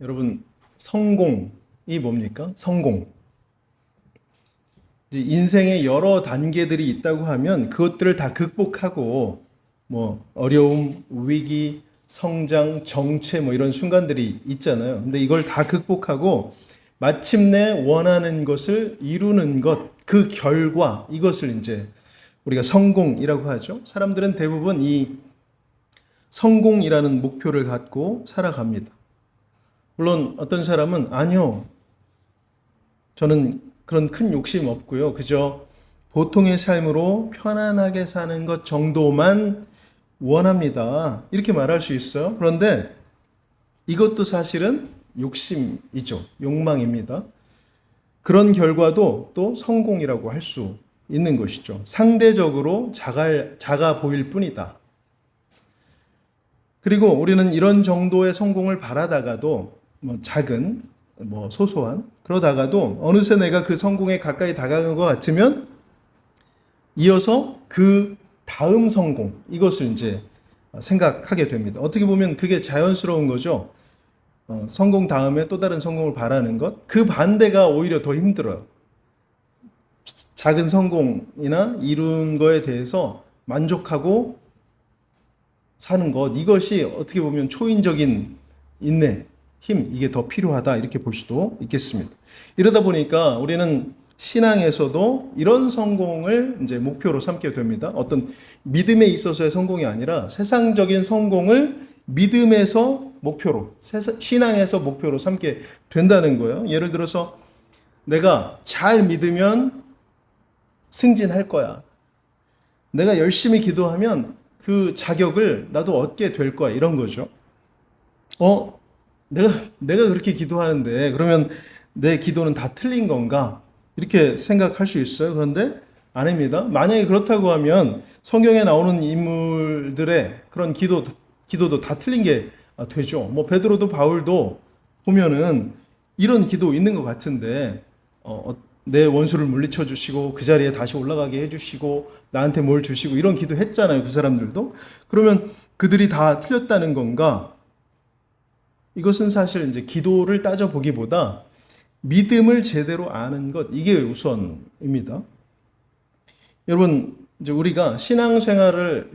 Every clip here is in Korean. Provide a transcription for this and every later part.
여러분, 성공이 뭡니까? 성공. 이제 인생의 여러 단계들이 있다고 하면 그것들을 다 극복하고 어려움, 위기, 성장, 정체 이런 순간들이 있잖아요. 근데 이걸 다 극복하고 마침내 원하는 것을 이루는 것, 그 결과, 이것을 이제 우리가 성공이라고 하죠. 사람들은 대부분 이 성공이라는 목표를 갖고 살아갑니다. 물론 어떤 사람은 아니요, 저는 그런 큰 욕심 없고요. 그저 보통의 삶으로 편안하게 사는 것 정도만 원합니다. 이렇게 말할 수 있어요. 그런데 이것도 사실은 욕심이죠. 욕망입니다. 그런 결과도 또 성공이라고 할 수 있는 것이죠. 상대적으로 작아 보일 뿐이다. 그리고 우리는 이런 정도의 성공을 바라다가도 작은 소소한 그러다가도 어느새 내가 그 성공에 가까이 다가간 것 같으면 이어서 그 다음 성공 이것을 이제 생각하게 됩니다. 어떻게 보면 그게 자연스러운 거죠. 성공 다음에 또 다른 성공을 바라는 것, 그 반대가 오히려 더 힘들어요. 작은 성공이나 이룬 거에 대해서 만족하고 사는 것, 이것이 어떻게 보면 초인적인 인내, 힘, 이게 더 필요하다 이렇게 볼 수도 있겠습니다. 이러다 보니까 우리는 신앙에서도 이런 성공을 이제 목표로 삼게 됩니다. 어떤 믿음에 있어서의 성공이 아니라 세상적인 성공을 믿음에서 목표로, 신앙에서 목표로 삼게 된다는 거예요. 예를 들어서 내가 잘 믿으면 승진할 거야. 내가 열심히 기도하면 그 자격을 나도 얻게 될 거야. 이런 거죠. 내가 그렇게 기도하는데 그러면 내 기도는 다 틀린 건가? 이렇게 생각할 수 있어요. 그런데 아닙니다. 만약에 그렇다고 하면 성경에 나오는 인물들의 그런 기도도 다 틀린 게 되죠. 베드로도 바울도 보면은 이런 기도 있는 것 같은데 내 원수를 물리쳐 주시고 그 자리에 다시 올라가게 해주시고 나한테 뭘 주시고 이런 기도 했잖아요. 그 사람들도. 그러면 그들이 다 틀렸다는 건가? 이것은 사실 이제 기도를 따져보기보다 믿음을 제대로 아는 것, 이게 우선입니다. 여러분, 이제 우리가 신앙생활을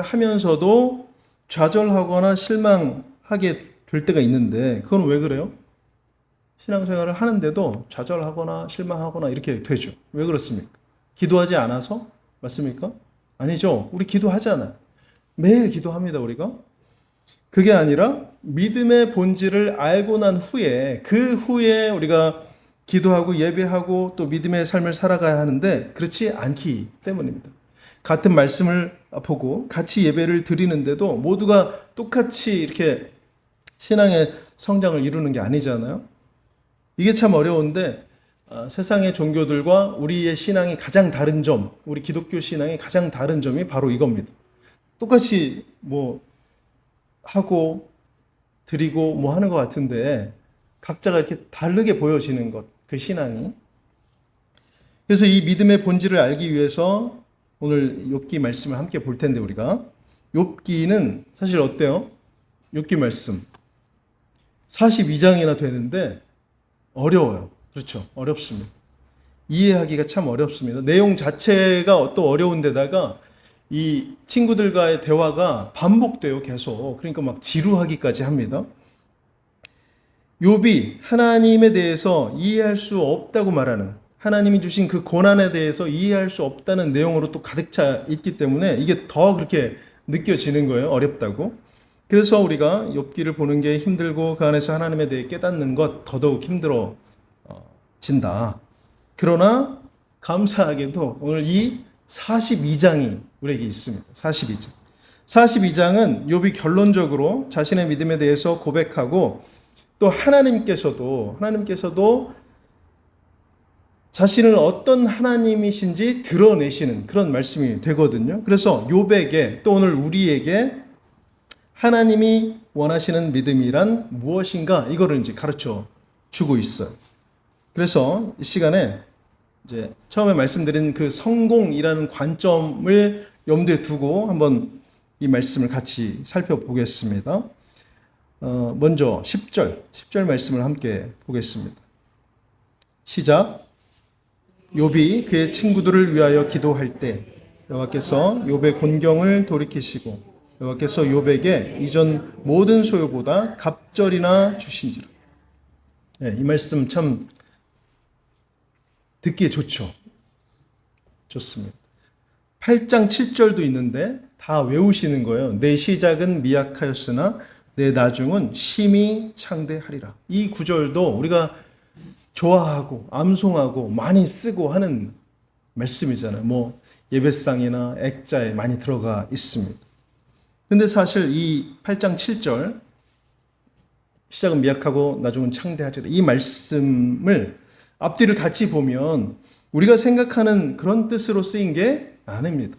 하면서도 좌절하거나 실망하게 될 때가 있는데, 그건 왜 그래요? 신앙생활을 하는데도 좌절하거나 실망하거나 이렇게 되죠. 왜 그렇습니까? 기도하지 않아서? 맞습니까? 아니죠. 우리 기도하잖아요. 매일 기도합니다, 우리가. 그게 아니라 믿음의 본질을 알고 난 후에 그 후에 우리가 기도하고 예배하고 또 믿음의 삶을 살아가야 하는데 그렇지 않기 때문입니다. 같은 말씀을 보고 같이 예배를 드리는데도 모두가 똑같이 이렇게 신앙의 성장을 이루는 게 아니잖아요. 이게 참 어려운데 세상의 종교들과 우리의 신앙이 가장 다른 점, 우리 기독교 신앙이 가장 다른 점이 바로 이겁니다. 똑같이 하고 드리고 하는 것 같은데 각자가 이렇게 다르게 보여지는 것, 그 신앙이. 그래서 이 믿음의 본질을 알기 위해서 오늘 욥기 말씀을 함께 볼 텐데 우리가 욥기는 사실 어때요? 욥기 말씀 42장이나 되는데 어려워요. 그렇죠? 어렵습니다. 이해하기가 참 어렵습니다. 내용 자체가 또 어려운데다가 이 친구들과의 대화가 반복돼요, 계속. 그러니까 막 지루하기까지 합니다. 욥이 하나님에 대해서 이해할 수 없다고 말하는, 하나님이 주신 그 고난에 대해서 이해할 수 없다는 내용으로 또 가득 차 있기 때문에 이게 더 그렇게 느껴지는 거예요, 어렵다고. 그래서 우리가 욥기를 보는 게 힘들고 그 안에서 하나님에 대해 깨닫는 것 더더욱 힘들어진다. 그러나 감사하게도 오늘 이 42장이 우리에게 있습니다. 42장. 42장은 욥이 결론적으로 자신의 믿음에 대해서 고백하고 또 하나님께서도 자신을 어떤 하나님이신지 드러내시는 그런 말씀이 되거든요. 그래서 욥에게 또 오늘 우리에게 하나님이 원하시는 믿음이란 무엇인가 이거를 이제 가르쳐 주고 있어요. 그래서 이 시간에 이제 처음에 말씀드린 그 성공이라는 관점을 염두에 두고 한번 이 말씀을 같이 살펴보겠습니다. 먼저 10절 말씀을 함께 보겠습니다. 시작. 욥이 그의 친구들을 위하여 기도할 때 여호와께서 욥의 곤경을 돌이키시고 여호와께서 욥에게 이전 모든 소유보다 갑절이나 주신지라. 네, 이 말씀 참 듣기에 좋죠. 좋습니다. 8장 7절도 있는데 다 외우시는 거예요. 내 시작은 미약하였으나 내 나중은 심히 창대하리라. 이 구절도 우리가 좋아하고 암송하고 많이 쓰고 하는 말씀이잖아요. 뭐 예배상이나 액자에 많이 들어가 있습니다. 근데 사실 이 8장 7절 시작은 미약하고 나중은 창대하리라. 이 말씀을 앞뒤를 같이 보면 우리가 생각하는 그런 뜻으로 쓰인 게 아닙니다.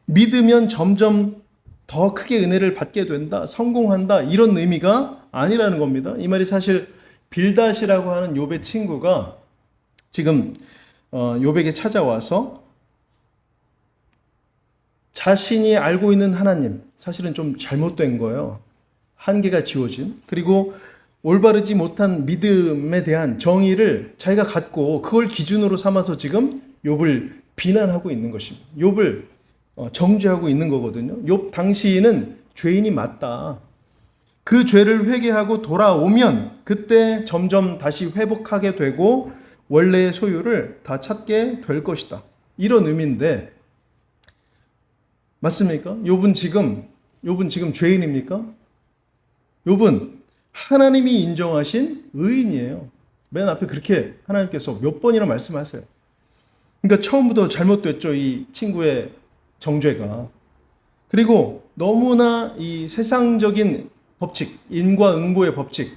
믿으면 점점 더 크게 은혜를 받게 된다, 성공한다, 이런 의미가 아니라는 겁니다. 이 말이 사실 빌닷이라고 하는 욥의 친구가 지금 욥에게 찾아와서 자신이 알고 있는 하나님, 사실은 좀 잘못된 거예요. 한계가 지워진, 그리고 올바르지 못한 믿음에 대한 정의를 자기가 갖고 그걸 기준으로 삼아서 지금 욥을 비난하고 있는 것입니다. 욥을 정죄하고 있는 거거든요. 욥 당시에는 죄인이 맞다. 그 죄를 회개하고 돌아오면 그때 점점 다시 회복하게 되고 원래의 소유를 다 찾게 될 것이다. 이런 의미인데 맞습니까? 욥은 지금 죄인입니까? 욥은 하나님이 인정하신 의인이에요. 맨 앞에 그렇게 하나님께서 몇 번이나 말씀하세요. 그러니까 처음부터 잘못됐죠. 이 친구의 정죄가. 그리고 너무나 이 세상적인 법칙, 인과응보의 법칙,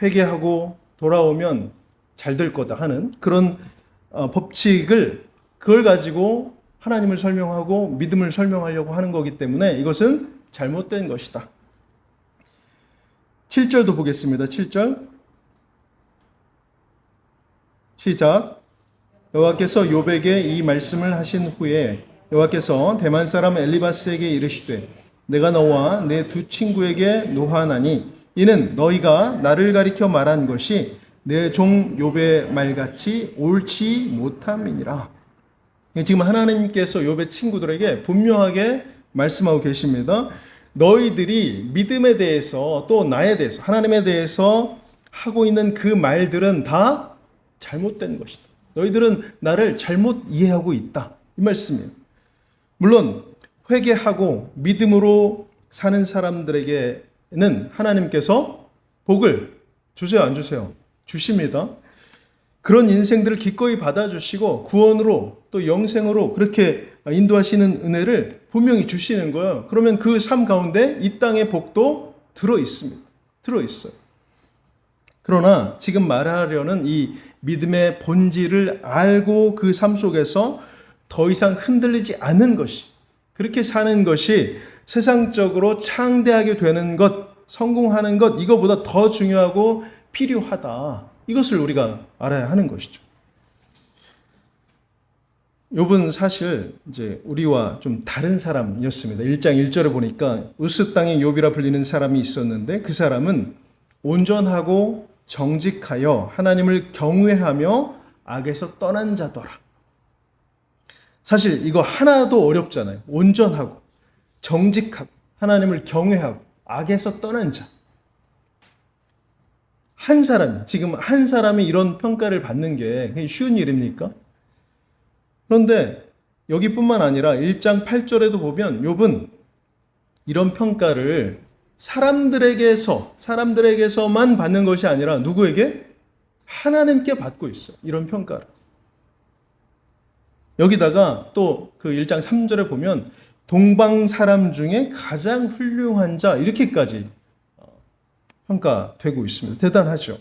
회개하고 돌아오면 잘 될 거다 하는 그런 법칙을 그걸 가지고 하나님을 설명하고 믿음을 설명하려고 하는 거기 때문에 이것은 잘못된 것이다. 7절도 보겠습니다. 7절 시작. 여호와께서 욥에게 이 말씀을 하신 후에 여호와께서 대만 사람 엘리바스에게 이르시되 내가 너와 내 두 친구에게 노하나니 이는 너희가 나를 가리켜 말한 것이 내 종 욥의 말같이 옳지 못함이니라. 지금 하나님께서 욥의 친구들에게 분명하게 말씀하고 계십니다. 너희들이 믿음에 대해서 또 나에 대해서 하나님에 대해서 하고 있는 그 말들은 다 잘못된 것이다. 너희들은 나를 잘못 이해하고 있다. 이 말씀이에요. 물론 회개하고 믿음으로 사는 사람들에게는 하나님께서 복을 주세요, 안 주세요? 주십니다. 그런 인생들을 기꺼이 받아주시고 구원으로 또 영생으로 그렇게 인도하시는 은혜를 분명히 주시는 거예요. 그러면 그 삶 가운데 이 땅의 복도 들어있습니다. 들어있어요. 그러나 지금 말하려는 이 믿음의 본질을 알고 그 삶 속에서 더 이상 흔들리지 않는 것이, 그렇게 사는 것이 세상적으로 창대하게 되는 것, 성공하는 것, 이거보다 더 중요하고 필요하다. 이것을 우리가 알아야 하는 것이죠. 욥은 사실 이제 우리와 좀 다른 사람이었습니다. 1장 1절에 보니까 우스 땅의 욥이라 불리는 사람이 있었는데 그 사람은 온전하고 정직하여 하나님을 경외하며 악에서 떠난 자더라. 사실 이거 하나도 어렵잖아요. 온전하고 정직하고 하나님을 경외하고 악에서 떠난 자. 지금 한 사람이 이런 평가를 받는 게 쉬운 일입니까? 그런데 여기뿐만 아니라 1장 8절에도 보면 욥은 이런 평가를 사람들에게서만 받는 것이 아니라 누구에게? 하나님께 받고 있어요. 이런 평가를. 여기다가 또 그 1장 3절에 보면 동방 사람 중에 가장 훌륭한 자 이렇게까지 평가되고 있습니다. 대단하죠.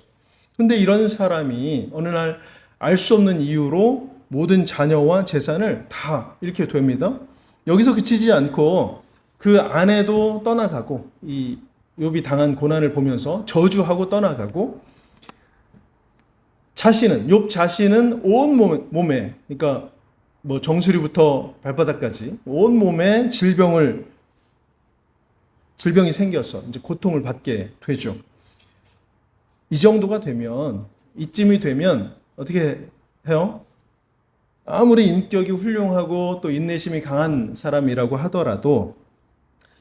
그런데 이런 사람이 어느 날 알 수 없는 이유로 모든 자녀와 재산을 다 잃게 됩니다. 여기서 그치지 않고 그 아내도 떠나가고 이 욥이 당한 고난을 보면서 저주하고 떠나가고 욥 자신은 온 몸에 그러니까 뭐 정수리부터 발바닥까지 온 몸에 질병을 질병이 생겨서 이제 고통을 받게 되죠. 이 정도가 되면, 이쯤이 되면 어떻게 해요? 아무리 인격이 훌륭하고 또 인내심이 강한 사람이라고 하더라도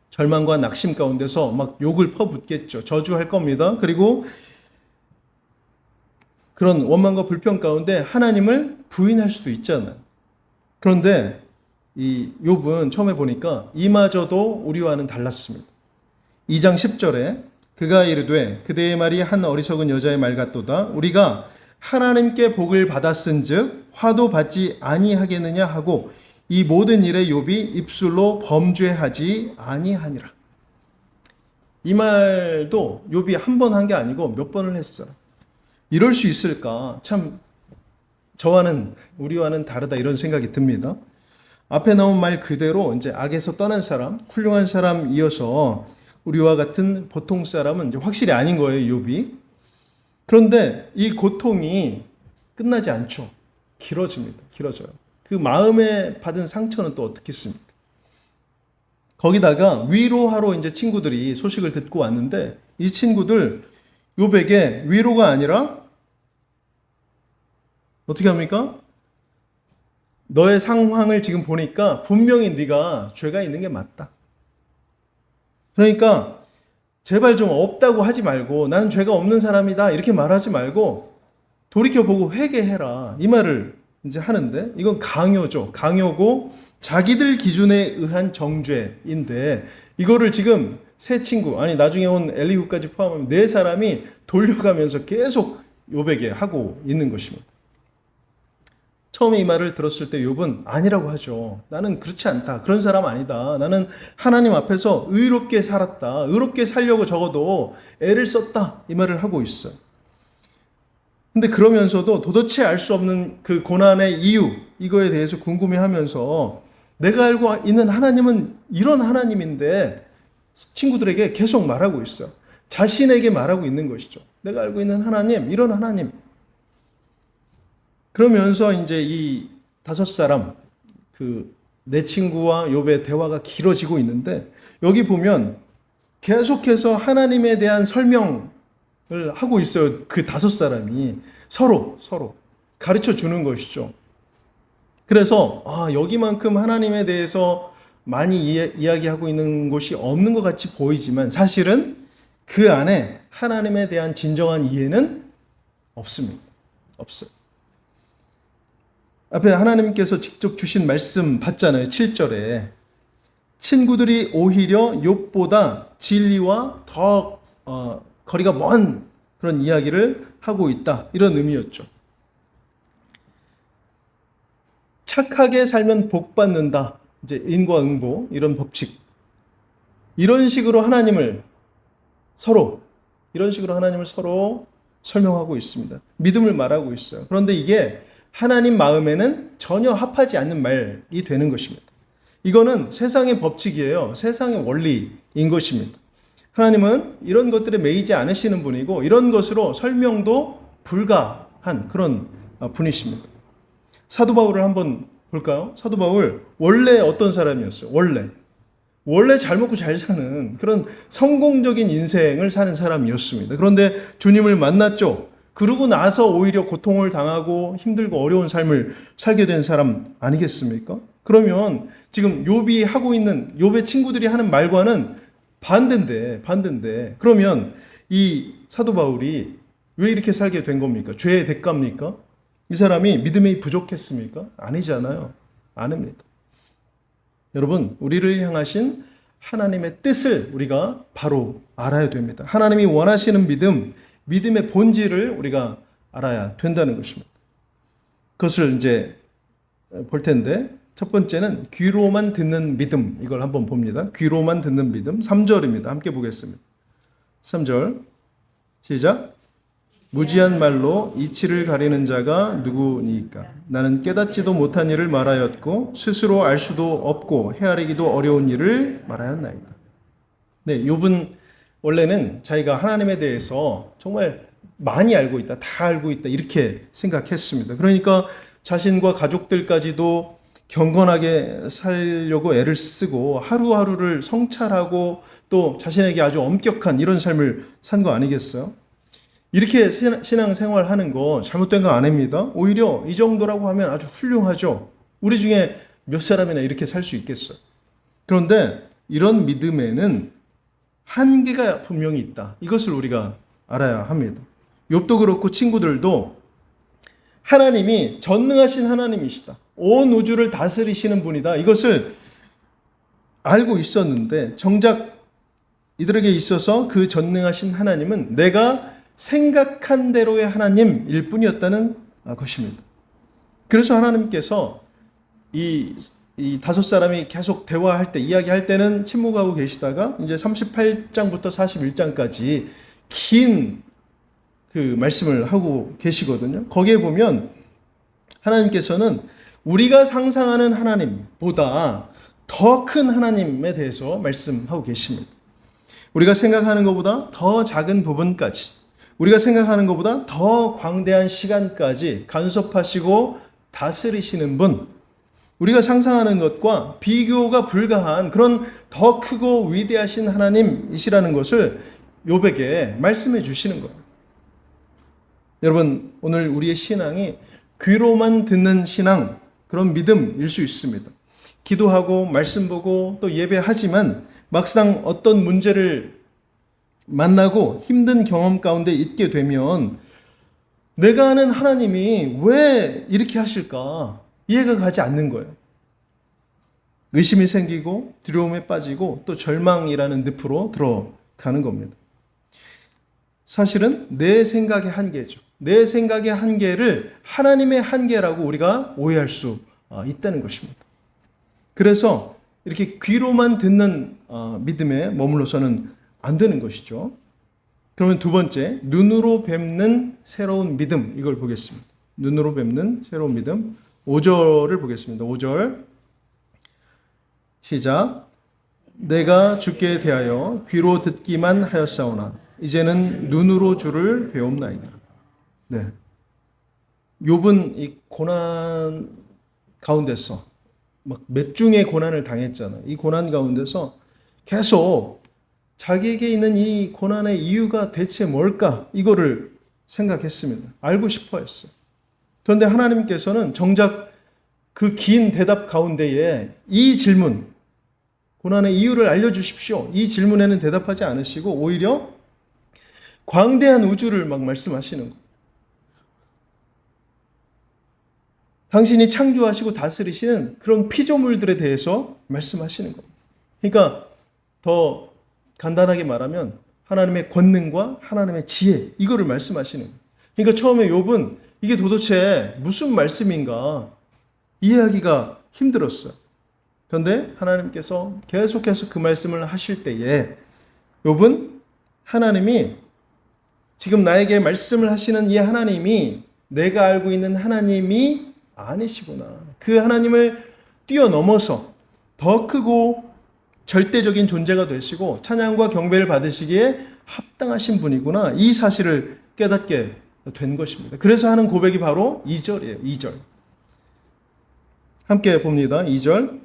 절망과 낙심 가운데서 막 욕을 퍼붓겠죠. 저주할 겁니다. 그리고 그런 원망과 불평 가운데 하나님을 부인할 수도 있잖아요. 그런데 이 욥은 처음에 보니까 이마저도 우리와는 달랐습니다. 2장 10절에 그가 이르되 그대의 말이 한 어리석은 여자의 말 같도다. 우리가 하나님께 복을 받았은즉 화도 받지 아니하겠느냐 하고 이 모든 일에 욥이 입술로 범죄하지 아니하니라. 이 말도 욥이 한 번 한 게 아니고 몇 번을 했어요. 이럴 수 있을까? 참 저와는 우리와는 다르다 이런 생각이 듭니다. 앞에 나온 말 그대로 이제 악에서 떠난 사람, 훌륭한 사람이어서 우리와 같은 보통 사람은 이제 확실히 아닌 거예요, 욥이. 그런데 이 고통이 끝나지 않죠. 길어집니다. 길어져요. 그 마음에 받은 상처는 또 어떻겠습니까? 거기다가 위로하러 이제 친구들이 소식을 듣고 왔는데 이 친구들 욥에게 위로가 아니라 어떻게 합니까? 너의 상황을 지금 보니까 분명히 네가 죄가 있는 게 맞다. 그러니까 제발 좀 없다고 하지 말고 나는 죄가 없는 사람이다 이렇게 말하지 말고 돌이켜보고 회개해라 이 말을 이제 하는데 이건 강요죠. 강요고 자기들 기준에 의한 정죄인데 이거를 지금 세 친구 아니 나중에 온 엘리후까지 포함하면 네 사람이 돌려가면서 계속 욥에게 하고 있는 것입니다. 처음에 이 말을 들었을 때 욥은 아니라고 하죠. 나는 그렇지 않다. 그런 사람 아니다. 나는 하나님 앞에서 의롭게 살았다. 의롭게 살려고 적어도 애를 썼다. 이 말을 하고 있어요. 근데 그러면서도 도대체 알 수 없는 그 고난의 이유, 이거에 대해서 궁금해하면서 내가 알고 있는 하나님은 이런 하나님인데 친구들에게 계속 말하고 있어요. 자신에게 말하고 있는 것이죠. 내가 알고 있는 하나님, 이런 하나님. 그러면서 이제 이 다섯 사람, 내 친구와 욥의 대화가 길어지고 있는데 여기 보면 계속해서 하나님에 대한 설명을 하고 있어요. 그 다섯 사람이 서로 가르쳐 주는 것이죠. 그래서 여기만큼 하나님에 대해서 많이 이야기하고 있는 곳이 없는 것 같이 보이지만 사실은 그 안에 하나님에 대한 진정한 이해는 없습니다. 없어요. 앞에 하나님께서 직접 주신 말씀 봤잖아요. 7절에 친구들이 오히려 욥보다 진리와 더 거리가 먼 그런 이야기를 하고 있다. 이런 의미였죠. 착하게 살면 복 받는다. 이제 인과응보 이런 법칙. 이런 식으로 하나님을 서로 설명하고 있습니다. 믿음을 말하고 있어요. 그런데 이게 하나님 마음에는 전혀 합하지 않는 말이 되는 것입니다. 이거는 세상의 법칙이에요. 세상의 원리인 것입니다. 하나님은 이런 것들에 매이지 않으시는 분이고 이런 것으로 설명도 불가한 그런 분이십니다. 사도 바울을 한번 볼까요? 사도 바울 원래 어떤 사람이었어요? 원래 잘 먹고 잘 사는 그런 성공적인 인생을 사는 사람이었습니다. 그런데 주님을 만났죠. 그러고 나서 오히려 고통을 당하고 힘들고 어려운 삶을 살게 된 사람 아니겠습니까? 그러면 지금 욥이 하고 있는 욥의 친구들이 하는 말과는 반대인데 그러면 이 사도 바울이 왜 이렇게 살게 된 겁니까? 죄의 대가입니까? 이 사람이 믿음이 부족했습니까? 아니잖아요. 아닙니다. 여러분, 우리를 향하신 하나님의 뜻을 우리가 바로 알아야 됩니다. 하나님이 원하시는 믿음의 본질을 우리가 알아야 된다는 것입니다. 그것을 이제 볼 텐데 첫 번째는 귀로만 듣는 믿음, 이걸 한번 봅니다. 귀로만 듣는 믿음. 3절입니다. 함께 보겠습니다. 3절 시작. 무지한 말로 이치를 가리는 자가 누구니까? 나는 깨닫지도 못한 일을 말하였고 스스로 알 수도 없고 헤아리기도 어려운 일을 말하였나이다. 네, 욥은 원래는 자기가 하나님에 대해서 정말 많이 알고 있다, 다 알고 있다 이렇게 생각했습니다. 그러니까 자신과 가족들까지도 경건하게 살려고 애를 쓰고 하루하루를 성찰하고 또 자신에게 아주 엄격한 이런 삶을 산 거 아니겠어요? 이렇게 신앙생활 하는 거 잘못된 거 아닙니다. 오히려 이 정도라고 하면 아주 훌륭하죠. 우리 중에 몇 사람이나 이렇게 살 수 있겠어요. 그런데 이런 믿음에는 한계가 분명히 있다. 이것을 우리가 알아야 합니다. 욥도 그렇고 친구들도 하나님이 전능하신 하나님이시다. 온 우주를 다스리시는 분이다. 이것을 알고 있었는데 정작 이들에게 있어서 그 전능하신 하나님은 내가 생각한 대로의 하나님일 뿐이었다는 것입니다. 그래서 하나님께서 이 다섯 사람이 계속 대화할 때, 이야기할 때는 침묵하고 계시다가 이제 38장부터 41장까지 긴 그 말씀을 하고 계시거든요. 거기에 보면 하나님께서는 우리가 상상하는 하나님보다 더 큰 하나님에 대해서 말씀하고 계십니다. 우리가 생각하는 것보다 더 작은 부분까지, 우리가 생각하는 것보다 더 광대한 시간까지 간섭하시고 다스리시는 분, 우리가 상상하는 것과 비교가 불가한 그런 더 크고 위대하신 하나님이시라는 것을 욥에게 말씀해 주시는 거예요. 여러분, 오늘 우리의 신앙이 귀로만 듣는 신앙, 그런 믿음일 수 있습니다. 기도하고 말씀 보고 또 예배하지만 막상 어떤 문제를 만나고 힘든 경험 가운데 있게 되면 내가 아는 하나님이 왜 이렇게 하실까 이해가 가지 않는 거예요. 의심이 생기고 두려움에 빠지고 또 절망이라는 늪으로 들어가는 겁니다. 사실은 내 생각의 한계죠. 내 생각의 한계를 하나님의 한계라고 우리가 오해할 수 있다는 것입니다. 그래서 이렇게 귀로만 듣는 믿음에 머물러서는 안 되는 것이죠. 그러면 두 번째, 눈으로 뵙는 새로운 믿음, 이걸 보겠습니다. 눈으로 뵙는 새로운 믿음. 5절을 보겠습니다. 5절 시작. 내가 주께 대하여 귀로 듣기만 하였사오나 이제는 눈으로 주를 배움나이다. 네. 욥은 이 고난 가운데서 막 몇 중의 고난을 당했잖아요. 이 고난 가운데서 계속 자기에게 있는 이 고난의 이유가 대체 뭘까? 이거를 생각했습니다. 알고 싶어 했어요. 그런데 하나님께서는 정작 그 긴 대답 가운데에 이 질문, 고난의 이유를 알려주십시오. 이 질문에는 대답하지 않으시고 오히려 광대한 우주를 막 말씀하시는 거예요. 당신이 창조하시고 다스리시는 그런 피조물들에 대해서 말씀하시는 겁니다. 그러니까 더 간단하게 말하면 하나님의 권능과 하나님의 지혜, 이거를 말씀하시는 거예요. 그러니까 처음에 욥은 이게 도대체 무슨 말씀인가 이해하기가 힘들었어요. 그런데 하나님께서 계속해서 그 말씀을 하실 때에 욥은 하나님이 지금 나에게 말씀을 하시는 이 하나님이 내가 알고 있는 하나님이 아니시구나. 그 하나님을 뛰어넘어서 더 크고 절대적인 존재가 되시고 찬양과 경배를 받으시기에 합당하신 분이구나. 이 사실을 깨닫게 된 것입니다. 그래서 하는 고백이 바로 2절이에요. 2절. 함께 봅니다. 2절.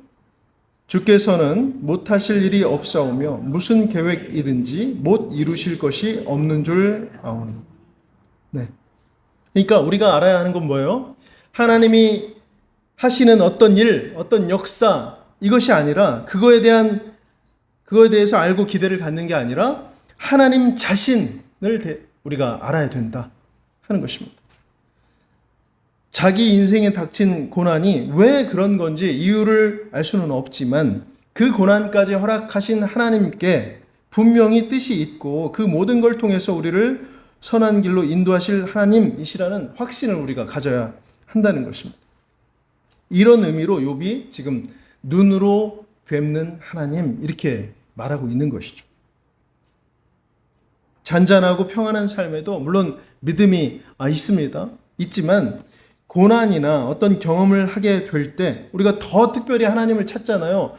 주께서는 못하실 일이 없사오며 무슨 계획이든지 못 이루실 것이 없는 줄 아오니. 네. 그러니까 우리가 알아야 하는 건 뭐예요? 하나님이 하시는 어떤 일, 어떤 역사, 이것이 아니라 그거에 대해서 알고 기대를 갖는 게 아니라 하나님 자신을 우리가 알아야 된다 하는 것입니다. 자기 인생에 닥친 고난이 왜 그런 건지 이유를 알 수는 없지만 그 고난까지 허락하신 하나님께 분명히 뜻이 있고 그 모든 걸 통해서 우리를 선한 길로 인도하실 하나님이시라는 확신을 우리가 가져야 한다는 것입니다. 이런 의미로 욥이 지금 눈으로 뵙는 하나님 이렇게 말하고 있는 것이죠. 잔잔하고 평안한 삶에도 물론 믿음이 있습니다. 있지만 고난이나 어떤 경험을 하게 될 때 우리가 더 특별히 하나님을 찾잖아요.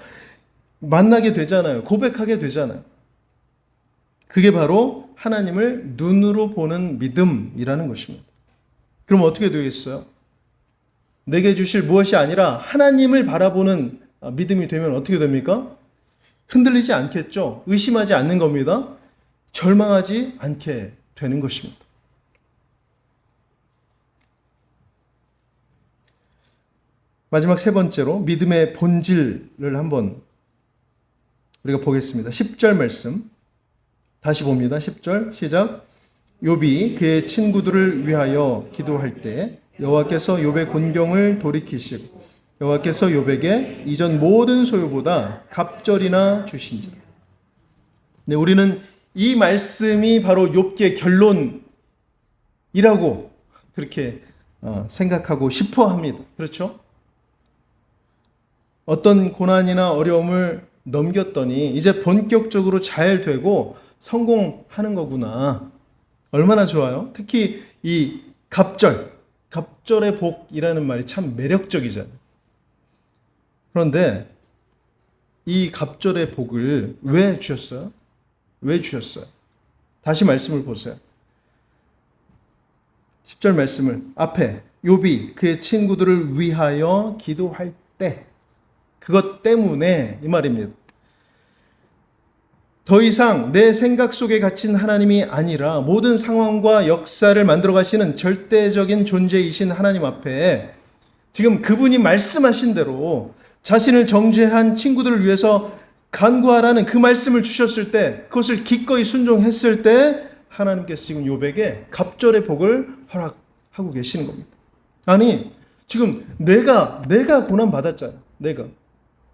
만나게 되잖아요. 고백하게 되잖아요. 그게 바로 하나님을 눈으로 보는 믿음이라는 것입니다. 그럼 어떻게 되겠어요? 내게 주실 무엇이 아니라 하나님을 바라보는 믿음이 되면 어떻게 됩니까? 흔들리지 않겠죠. 의심하지 않는 겁니다. 절망하지 않게 되는 것입니다. 마지막 세 번째로 믿음의 본질을 한번 우리가 보겠습니다. 10절 말씀 다시 봅니다. 10절 시작. 욥이 그의 친구들을 위하여 기도할 때 여호와께서 욥의 곤경을 돌이키시고 여호와께서 욥에게 이전 모든 소유보다 갑절이나 주신지라. 네, 우리는 이 말씀이 바로 욥기의 결론이라고 그렇게 생각하고 싶어 합니다. 그렇죠? 어떤 고난이나 어려움을 넘겼더니 이제 본격적으로 잘 되고 성공하는 거구나. 얼마나 좋아요? 특히 이 갑절의 복이라는 말이 참 매력적이잖아요. 그런데 이 갑절의 복을 왜 주셨어요? 왜 주셨어요? 다시 말씀을 보세요. 10절 말씀을 앞에 욥이 그의 친구들을 위하여 기도할 때 그것 때문에 이 말입니다. 더 이상 내 생각 속에 갇힌 하나님이 아니라 모든 상황과 역사를 만들어 가시는 절대적인 존재이신 하나님 앞에 지금 그분이 말씀하신 대로 자신을 정죄한 친구들을 위해서 간구하라는 그 말씀을 주셨을 때 그것을 기꺼이 순종했을 때 하나님께서 지금 욥에게 갑절의 복을 허락하고 계시는 겁니다. 아니 지금 내가 고난 받았잖아. 내가.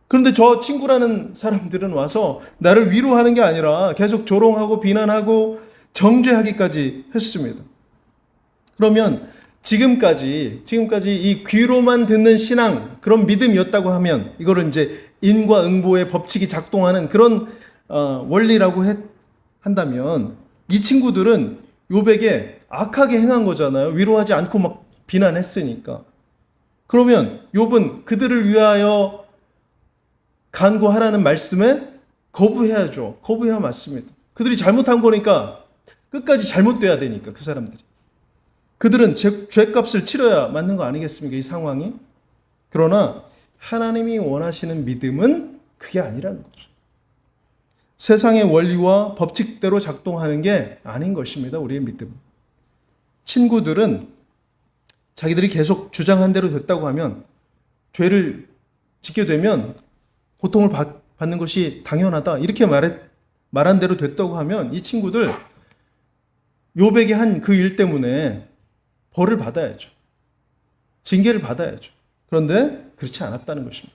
그런데 저 친구라는 사람들은 와서 나를 위로하는 게 아니라 계속 조롱하고 비난하고 정죄하기까지 했습니다. 그러면 지금까지 이 귀로만 듣는 신앙, 그런 믿음이었다고 하면 이거를 이제 인과응보의 법칙이 작동하는 그런 원리라고 한다면 이 친구들은 욥에게 악하게 행한 거잖아요. 위로하지 않고 막 비난했으니까. 그러면 욥은 그들을 위하여 간구하라는 말씀에 거부해야죠. 거부해야 맞습니다. 그들이 잘못한 거니까 끝까지 잘못돼야 되니까 그 사람들이. 그들은 죄값을 치러야 맞는 거 아니겠습니까? 이 상황이. 그러나 하나님이 원하시는 믿음은 그게 아니라는 거죠. 세상의 원리와 법칙대로 작동하는 게 아닌 것입니다. 우리의 믿음은. 친구들은 자기들이 계속 주장한 대로 됐다고 하면 죄를 짓게 되면 고통을 받는 것이 당연하다. 이렇게 말한 대로 됐다고 하면 이 친구들 욥에게 한 그 일 때문에 벌을 받아야죠. 징계를 받아야죠. 그런데 그렇지 않았다는 것입니다.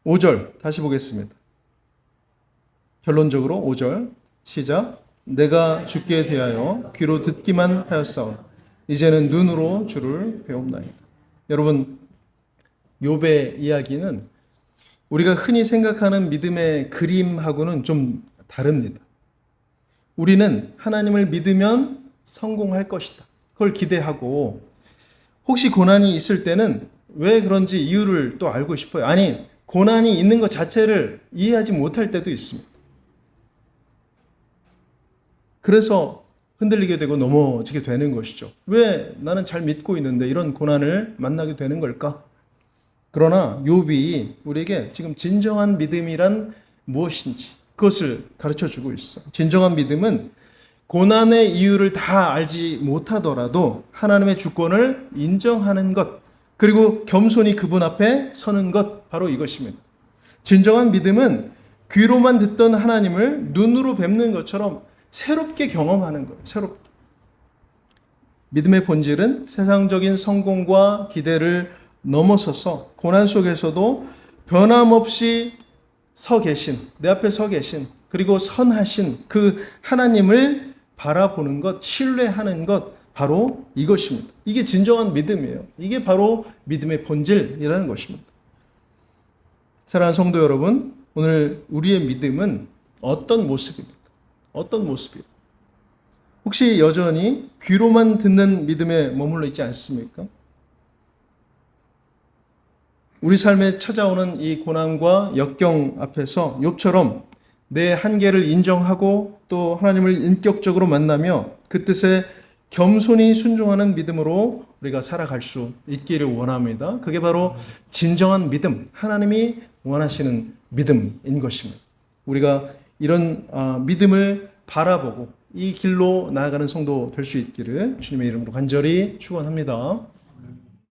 5절 다시 보겠습니다. 결론적으로 5절 시작. 내가 주께 대하여 귀로 듣기만 하였사오나 이제는 눈으로 주를 배움나이다. 여러분 욥의 이야기는 우리가 흔히 생각하는 믿음의 그림하고는 좀 다릅니다. 우리는 하나님을 믿으면 성공할 것이다. 그걸 기대하고 혹시 고난이 있을 때는 왜 그런지 이유를 또 알고 싶어요. 아니, 고난이 있는 것 자체를 이해하지 못할 때도 있습니다. 그래서 흔들리게 되고 넘어지게 되는 것이죠. 왜 나는 잘 믿고 있는데 이런 고난을 만나게 되는 걸까? 그러나 욥이 우리에게 지금 진정한 믿음이란 무엇인지 그것을 가르쳐주고 있어요. 진정한 믿음은 고난의 이유를 다 알지 못하더라도 하나님의 주권을 인정하는 것, 그리고 겸손히 그분 앞에 서는 것, 바로 이것입니다. 진정한 믿음은 귀로만 듣던 하나님을 눈으로 뵙는 것처럼 새롭게 경험하는 거예요. 새롭게. 믿음의 본질은 세상적인 성공과 기대를 넘어서서 고난 속에서도 변함없이 내 앞에 서 계신, 그리고 선하신 그 하나님을 바라보는 것, 신뢰하는 것, 바로 이것입니다. 이게 진정한 믿음이에요. 이게 바로 믿음의 본질이라는 것입니다. 사랑하는 성도 여러분, 오늘 우리의 믿음은 어떤 모습입니까? 어떤 모습이에요? 혹시 여전히 귀로만 듣는 믿음에 머물러 있지 않습니까? 우리 삶에 찾아오는 이 고난과 역경 앞에서 욥처럼 내 한계를 인정하고 또 하나님을 인격적으로 만나며 그 뜻에 겸손히 순종하는 믿음으로 우리가 살아갈 수 있기를 원합니다. 그게 바로 진정한 믿음, 하나님이 원하시는 믿음인 것입니다. 우리가 이런 믿음을 바라보고 이 길로 나아가는 성도 될 수 있기를 주님의 이름으로 간절히 축원합니다.